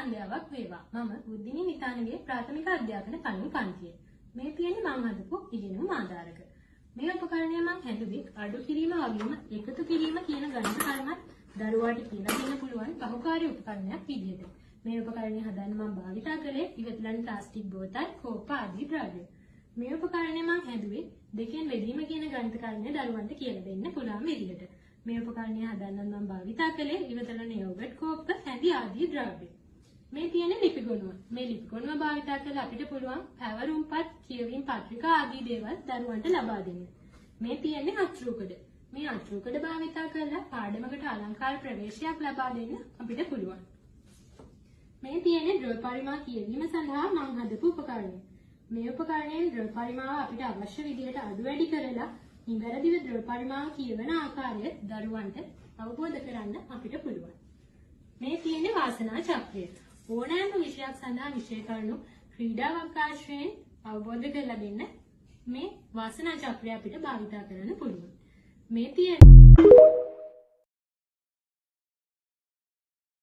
සන්ධ්‍යාවක් වේවා. මම බුද්ධිනී නිතානගේ ප්‍රාථමික අධ්‍යාපන කණු පන්තියේ. මේ තියෙන්නේ මම හදපු ඉගෙනුම් ආධාරක. මේ උපකරණය මම හැදුවේ අඩු කිරීම වගේම එකතු කිරීම කියන ගණිත කර්මත් දරුවාට කියලා දෙන්න පුළුවන් බහුකාර්ය උපකරණයක් විදිහට. මේ උපකරණය හදන්න මම භාවිතා කළේ ඉවතලන ප්ලාස්ටික් බෝතල්, කෝප්ප ආදී ද්‍රව්‍ය. මේ උපකරණය මම හැදුවේ දෙකෙන් බෙදීම කියන ගණිත කර්මය දරුවන්ට කියලා දෙන්න පුළුවන් විදිහට. මේ උපකරණය හදන්න මම භාවිතා කළේ ඉවතලන යෝගට්, කෝප්ප, හැඳි ආදී ද්‍රව්‍ය. මේ තියෙන ලිපි ගොනුව. මේ ලිපි ගොනුව භාවිතා කරලා අපිට පුළුවන් පැවරුම්පත්, කියවීම් පත්‍රිකා ආදී දේවල් දරුවන්ට ලබා දෙන්න. මේ තියෙන්නේ අච්චුකඩ. මේ අච්චුකඩ භාවිතා කරලා පාඩමකට අලංකාර ප්‍රවේශයක් ලබා දෙන්න අපිට පුළුවන්. මේ තියෙන්නේ ද්‍රව පරිමාව කියවීම සඳහා මම හදපු උපකරණය. මේ උපකරණයෙන් ද්‍රව පරිමාව අපිට අවශ්‍ය විදිහට අඩු වැඩි කරලා නිවැරදිව ද්‍රව පරිමාව කියවන ආකාරය දරුවන්ට අවබෝධ කරන්න අපිට පුළුවන්. මේ තියෙන්නේ වාසනා චක්‍රය. ඕනෑම විෂයක් සඳහා විෂය කරුණු ක්‍රීඩා අවකාශයෙන් අවබෝධ කරලා දෙන්න මේ වාසනා චක්‍රය අපිට භාවිතා කරන්න පුළුවන්. මේ තියෙන්නේ